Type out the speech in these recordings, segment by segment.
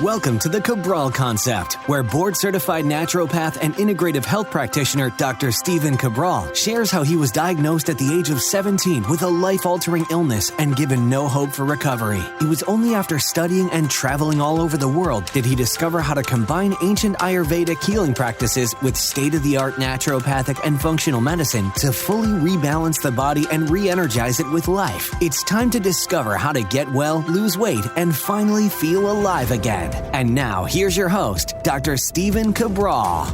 Welcome to the Cabral Concept, where board-certified naturopath and integrative health practitioner Dr. Stephen Cabral shares how he was diagnosed at the age of 17 with a life-altering illness and given no hope for recovery. It was only after studying and traveling all over the world did he discover how to combine ancient Ayurvedic healing practices with state-of-the-art naturopathic and functional medicine to fully rebalance the body and re-energize it with life. It's time to discover how to get well, lose weight, and finally feel alive again. And now, here's your host, Dr. Stephen Cabral.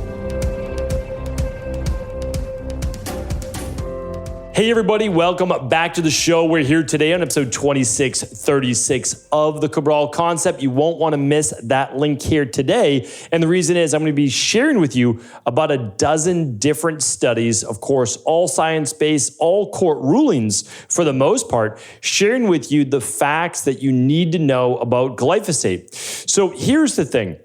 Hey everybody, welcome back to the show. We're here today on episode 2636 of the Cabral Concept. You won't want to miss that link here today. And the reason is I'm going to be sharing with you about a dozen different studies, of course, all science-based, all court rulings for the most part, sharing with you the facts that you need to know about glyphosate. So here's the thing.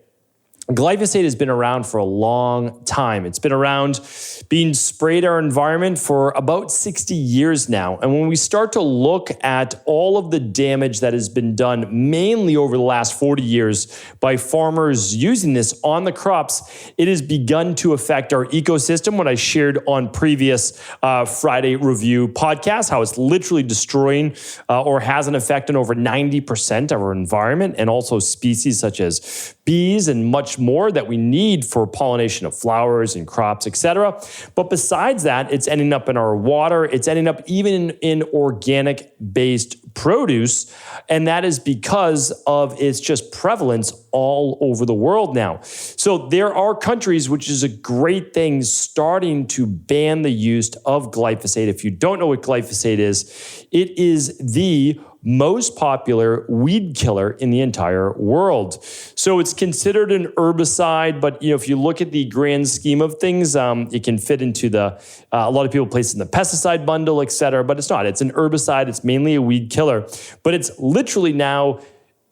Glyphosate has been around for a long time. It's been around being sprayed our environment for about 60 years now. And when we start to look at all of the damage that has been done mainly over the last 40 years by farmers using this on the crops, it has begun to affect our ecosystem. What I shared on previous Friday review podcast, how it's literally destroying or has an effect on over 90% of our environment and also species such as bees and much more that we need for pollination of flowers and crops, etc. But besides that, it's ending up in our water. It's ending up even in organic-based produce. And that is because of its just prevalence all over the world now. So there are countries, which is a great thing, starting to ban the use of glyphosate. If you don't know what glyphosate is, it is the most popular weed killer in the entire world. So it's considered an herbicide, but if you look at the grand scheme of things, it can fit into a lot of people place it in the pesticide bundle, et cetera, but it's not. It's an herbicide. It's mainly a weed killer, but it's literally now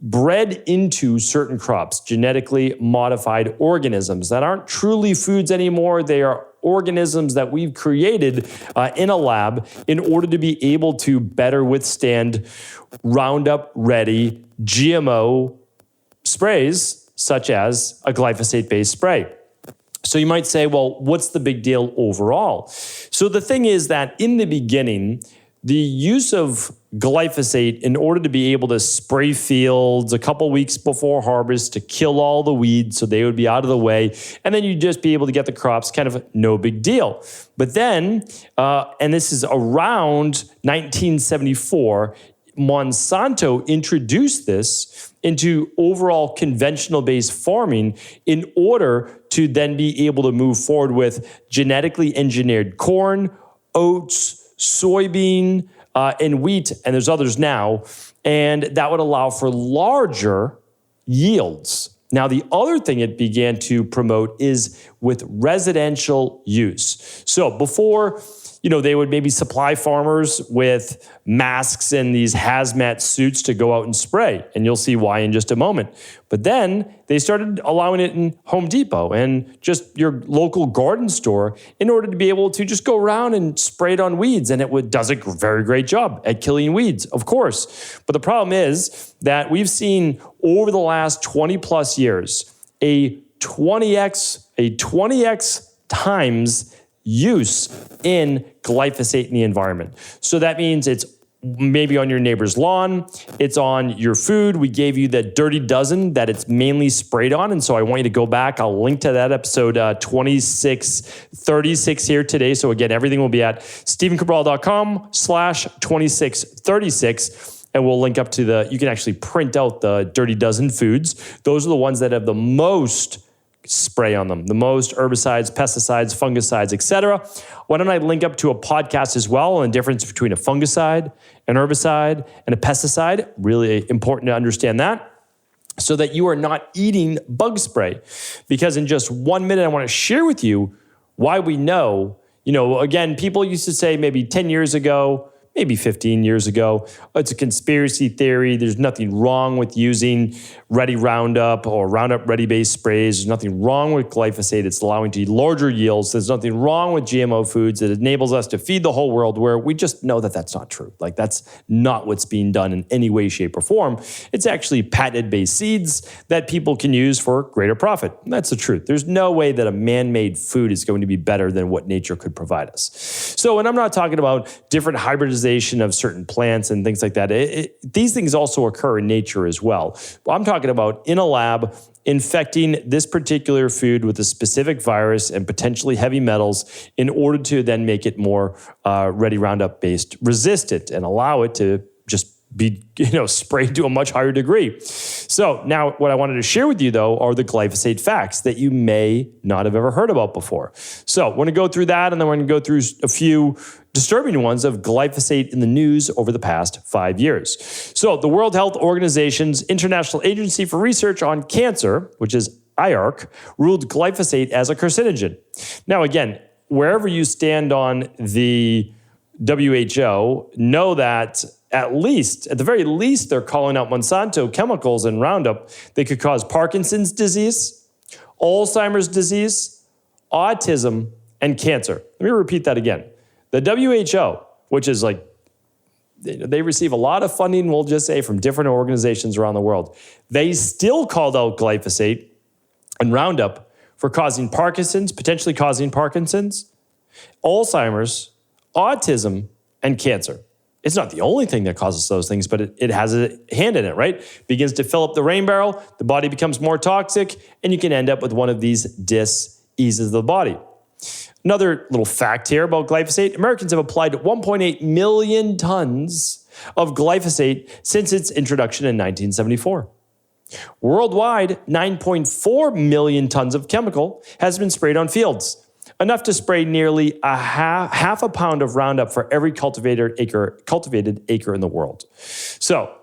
bred into certain crops, genetically modified organisms that aren't truly foods anymore. They are organisms that we've created in a lab in order to be able to better withstand Roundup Ready GMO sprays, such as a glyphosate-based spray. So you might say, well, what's the big deal overall? So the thing is that in the beginning, the use of glyphosate in order to be able to spray fields a couple weeks before harvest to kill all the weeds so they would be out of the way, and then you'd just be able to get the crops, kind of no big deal. But then, and this is around 1974, Monsanto introduced this into overall conventional-based farming in order to then be able to move forward with genetically engineered corn, oats, soybean, and wheat, and there's others now, and that would allow for larger yields. Now, the other thing it began to promote is with residential use. So before, they would maybe supply farmers with masks and these hazmat suits to go out and spray, and you'll see why in just a moment. But then they started allowing it in Home Depot and just your local garden store in order to be able to just go around and spray it on weeds, and it does a very great job at killing weeds, of course. But the problem is that we've seen over the last 20 plus years a 20x times use in glyphosate in the environment. So that means it's maybe on your neighbor's lawn, it's on your food. We gave you the dirty dozen that it's mainly sprayed on, and so I want you to go back. I'll link to that episode 2636 here today. So again, everything will be at stephencabral.com/2636. And we'll link up to you can actually print out the dirty dozen foods. Those are the ones that have the most spray on them, the most herbicides, pesticides, fungicides, etc. Why don't I link up to a podcast as well on the difference between a fungicide, an herbicide, and a pesticide? Really important to understand that, so that you are not eating bug spray. Because in just 1 minute, I want to share with you why we know, again, people used to say maybe 10 years ago, maybe 15 years ago. It's a conspiracy theory. There's nothing wrong with using Ready Roundup or Roundup Ready-based sprays. There's nothing wrong with glyphosate. It's allowing to larger yields. There's nothing wrong with GMO foods. It enables us to feed the whole world, where we just know that that's not true. Like, that's not what's being done in any way, shape, or form. It's actually patented-based seeds that people can use for greater profit. That's the truth. There's no way that a man-made food is going to be better than what nature could provide us. So, and I'm not talking about different hybridization of certain plants and things like that. These things also occur in nature as well. I'm talking about in a lab, infecting this particular food with a specific virus and potentially heavy metals in order to then make it more Ready Roundup based resistant and allow it to just be sprayed to a much higher degree. So now what I wanted to share with you, though, are the glyphosate facts that you may not have ever heard about before. So we're going to go through that, and then we're going to go through a few disturbing ones of glyphosate in the news over the past 5 years. So the World Health Organization's International Agency for Research on Cancer, which is IARC, ruled glyphosate as a carcinogen. Now, again, wherever you stand on the WHO, know that at the very least, they're calling out Monsanto chemicals and Roundup that could cause Parkinson's disease, Alzheimer's disease, autism, and cancer. Let me repeat that again. The WHO, which is like, they receive a lot of funding, we'll just say, from different organizations around the world. They still called out glyphosate and Roundup for causing Parkinson's, potentially causing Parkinson's, Alzheimer's, autism, and cancer. It's not the only thing that causes those things, but it has a hand in it, right? Begins to fill up the rain barrel, the body becomes more toxic, and you can end up with one of these diseases of the body. Another little fact here about glyphosate: Americans have applied 1.8 million tons of glyphosate since its introduction in 1974. Worldwide, 9.4 million tons of chemical has been sprayed on fields, enough to spray nearly half a pound of Roundup for every cultivated acre in the world. So,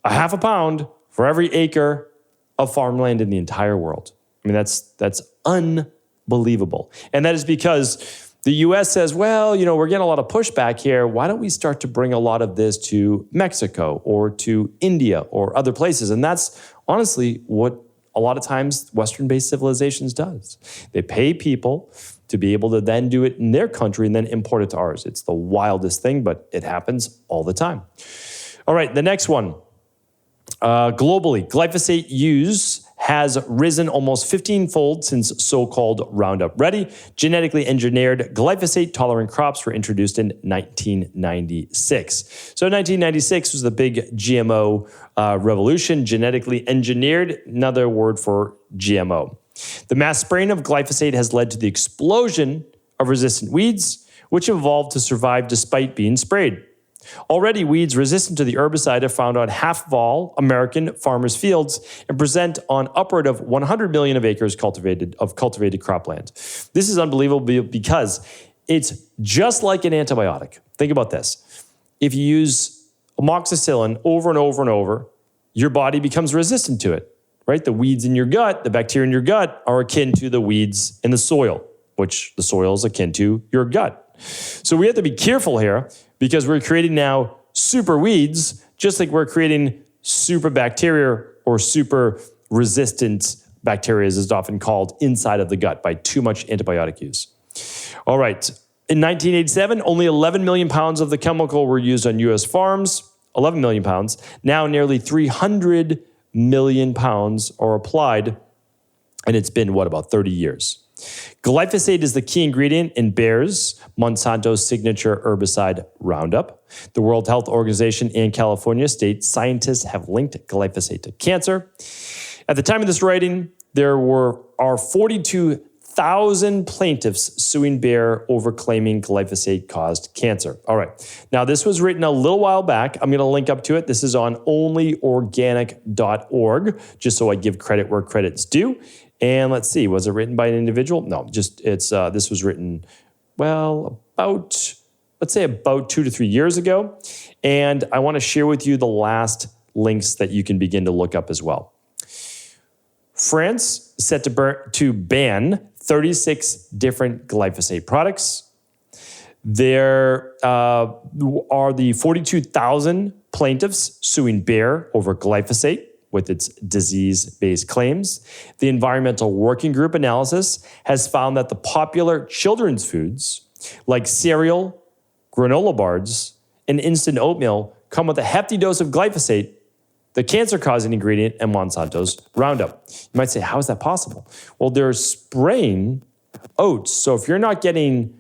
a half a pound for every acre of farmland in the entire world. I mean, that's unbelievable. And that is because the U.S. says, well, we're getting a lot of pushback here. Why don't we start to bring a lot of this to Mexico or to India or other places? And that's honestly what a lot of times Western-based civilizations does. They pay people to be able to then do it in their country and then import it to ours. It's the wildest thing, but it happens all the time. All right, the next one. Globally, glyphosate use has risen almost 15-fold since so-called Roundup Ready. Genetically engineered glyphosate-tolerant crops were introduced in 1996. So 1996 was the big GMO revolution, genetically engineered, another word for GMO. The mass spraying of glyphosate has led to the explosion of resistant weeds, which evolved to survive despite being sprayed. Already, weeds resistant to the herbicide are found on half of all American farmers' fields and present on upward of 100 million of acres of cultivated cropland. This is unbelievable because it's just like an antibiotic. Think about this. If you use amoxicillin over and over and over, your body becomes resistant to it. Right? The weeds in your gut, the bacteria in your gut are akin to the weeds in the soil, which the soil is akin to your gut. So we have to be careful here because we're creating now super weeds, just like we're creating super bacteria or super resistant bacteria, as it's often called, inside of the gut by too much antibiotic use. All right. In 1987, only 11 million pounds of the chemical were used on U.S. farms, 11 million pounds. Now nearly 300 million pounds are applied, and it's been, about 30 years. Glyphosate is the key ingredient in Bayer's Monsanto's signature herbicide Roundup. The World Health Organization and California state scientists have linked glyphosate to cancer. At the time of this writing, there are 42,000 plaintiffs suing Bayer over claiming glyphosate caused cancer. All right. Now, this was written a little while back. I'm going to link up to it. This is on onlyorganic.org, just so I give credit where credit's due. And let's see, was it written by an individual? No, this was written, about 2 to 3 years ago. And I want to share with you the last links that you can begin to look up as well. France is set to ban 36 different glyphosate products. There are the 42,000 plaintiffs suing Bayer over glyphosate with its disease-based claims. The Environmental Working Group analysis has found that the popular children's foods like cereal, granola bars, and instant oatmeal come with a hefty dose of glyphosate, the cancer-causing ingredient in Monsanto's Roundup. You might say, how is that possible? Well, they're spraying oats. So if you're not getting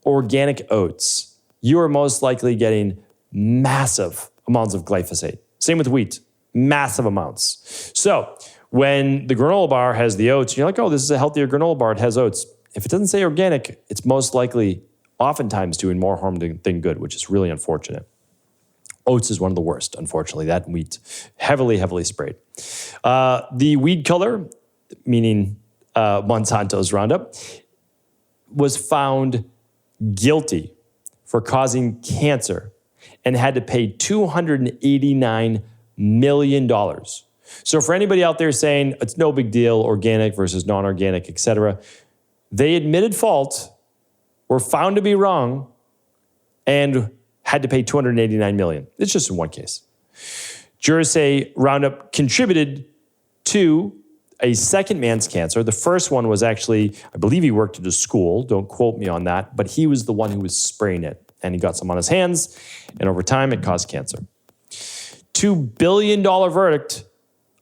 organic oats, you are most likely getting massive amounts of glyphosate. Same with wheat, massive amounts. So when the granola bar has the oats, you're like, oh, this is a healthier granola bar, it has oats. If it doesn't say organic, it's most likely oftentimes doing more harm than good, which is really unfortunate. Oats is one of the worst, unfortunately, that wheat, heavily sprayed. The weed killer, meaning Monsanto's Roundup, was found guilty for causing cancer and had to pay $289 million. So for anybody out there saying it's no big deal, organic versus non-organic, etc., they admitted fault, were found to be wrong, and had to pay $289 million. It's just in one case. Jurors say Roundup contributed to a second man's cancer. The first one was actually, I believe he worked at a school. Don't quote me on that. But he was the one who was spraying it. And he got some on his hands. And over time, it caused cancer. $2 billion verdict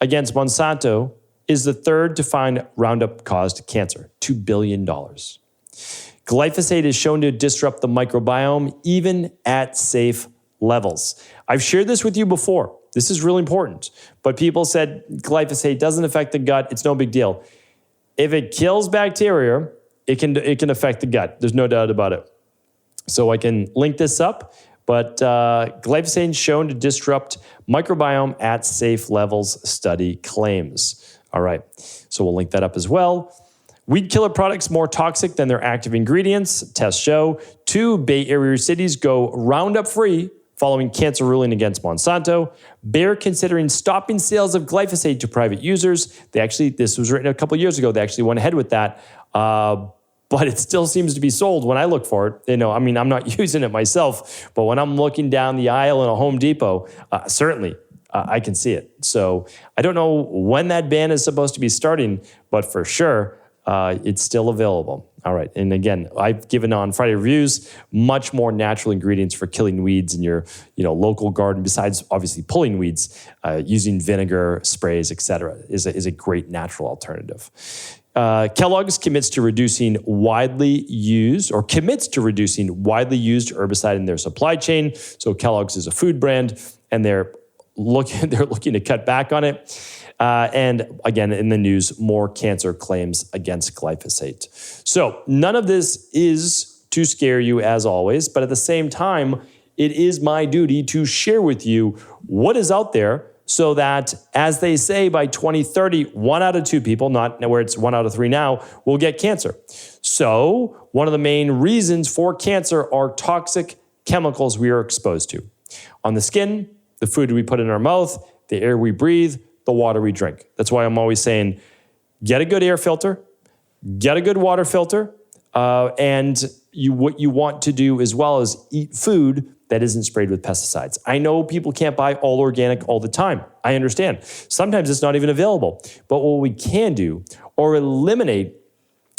against Monsanto is the third to find Roundup caused cancer. $2 billion. Glyphosate is shown to disrupt the microbiome even at safe levels. I've shared this with you before. This is really important. But people said glyphosate doesn't affect the gut. It's no big deal. If it kills bacteria, it can affect the gut. There's no doubt about it. So I can link this up. But glyphosate is shown to disrupt microbiome at safe levels, study claims. All right. So we'll link that up as well. Weed killer products more toxic than their active ingredients. Tests show 2 Bay Area cities go Roundup free following cancer ruling against Monsanto. Bayer considering stopping sales of glyphosate to private users. This was written a couple years ago. They actually went ahead with that. But it still seems to be sold when I look for it. I'm not using it myself, but when I'm looking down the aisle in a Home Depot, certainly I can see it. So I don't know when that ban is supposed to be starting, but for sure, it's still available. All right. And again, I've given on Friday Reviews much more natural ingredients for killing weeds in your local garden, besides obviously pulling weeds. Using vinegar, sprays, etc. is a great natural alternative. Kellogg's commits to reducing widely used herbicide in their supply chain. So Kellogg's is a food brand, and they're looking to cut back on it. And again, in the news, more cancer claims against glyphosate. So none of this is to scare you, as always, but at the same time, it is my duty to share with you what is out there, so that, as they say, by 2030, 1 out of 2 people, not where it's 1 out of 3 now, will get cancer. So one of the main reasons for cancer are toxic chemicals we are exposed to. On the skin, the food we put in our mouth, the air we breathe, the water we drink. That's why I'm always saying, get a good air filter, get a good water filter, and what you want to do as well is eat food that isn't sprayed with pesticides. I know people can't buy all organic all the time. I understand. Sometimes it's not even available. But what we can do, or eliminate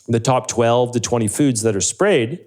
the top 12 to 20 foods that are sprayed,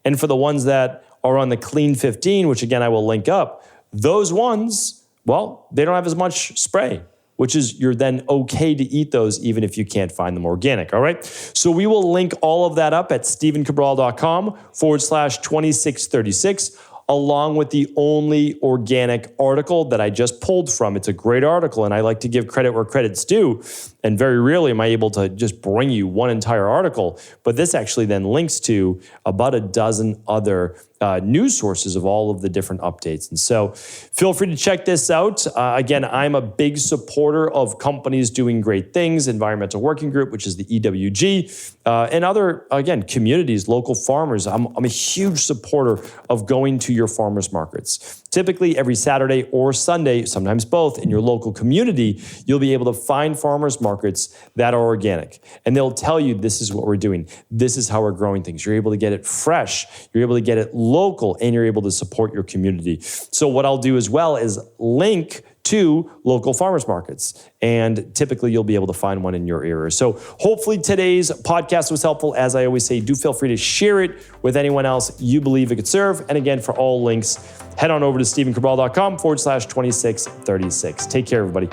and for the ones that are on the Clean 15, which again I will link up, those ones, well, they don't have as much spray, which is you're then okay to eat those even if you can't find them organic, all right? So we will link all of that up at stevencabral.com/2636, along with the only organic article that I just pulled from. It's a great article, and I like to give credit where credit's due, and very rarely am I able to just bring you one entire article, but this actually then links to about a dozen other news sources of all of the different updates. And so feel free to check this out. Again, I'm a big supporter of companies doing great things, Environmental Working Group, which is the EWG, and other, again, communities, local farmers. I'm a huge supporter of going to your farmers markets. Typically every Saturday or Sunday, sometimes both, in your local community, you'll be able to find farmers markets that are organic. And they'll tell you, this is what we're doing. This is how we're growing things. You're able to get it fresh. You're able to get it local, and you're able to support your community. So what I'll do as well is link to local farmers markets. And typically you'll be able to find one in your area. So hopefully today's podcast was helpful. As I always say, do feel free to share it with anyone else you believe it could serve. And again, for all links, head on over to StephenCabral.com/2636. Take care, everybody.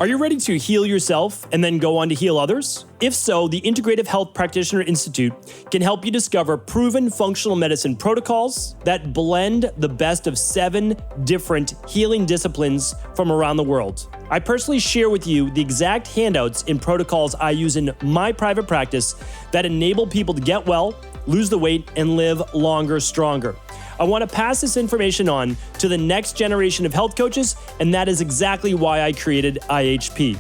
Are you ready to heal yourself and then go on to heal others? If so, the Integrative Health Practitioner Institute can help you discover proven functional medicine protocols that blend the best of 7 different healing disciplines from around the world. I personally share with you the exact handouts and protocols I use in my private practice that enable people to get well, lose the weight, and live longer, stronger. I want to pass this information on to the next generation of health coaches, and that is exactly why I created IHP.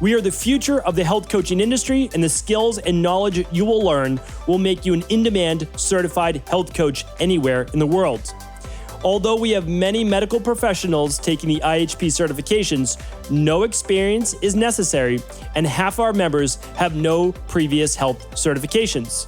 We are the future of the health coaching industry, and the skills and knowledge you will learn will make you an in-demand certified health coach anywhere in the world. Although we have many medical professionals taking the IHP certifications, no experience is necessary, and half our members have no previous health certifications.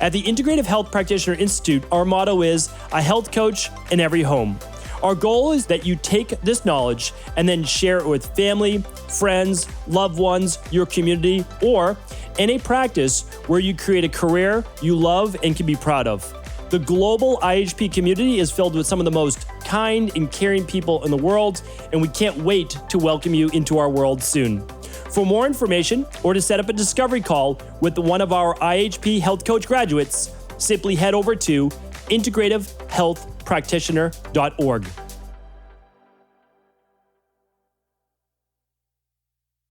At the Integrative Health Practitioner Institute, our motto is a health coach in every home. Our goal is that you take this knowledge and then share it with family, friends, loved ones, your community, or in a practice where you create a career you love and can be proud of. The global IHP community is filled with some of the most kind and caring people in the world, and we can't wait to welcome you into our world soon. For more information or to set up a discovery call with one of our IHP Health Coach graduates, simply head over to integrativehealthpractitioner.org.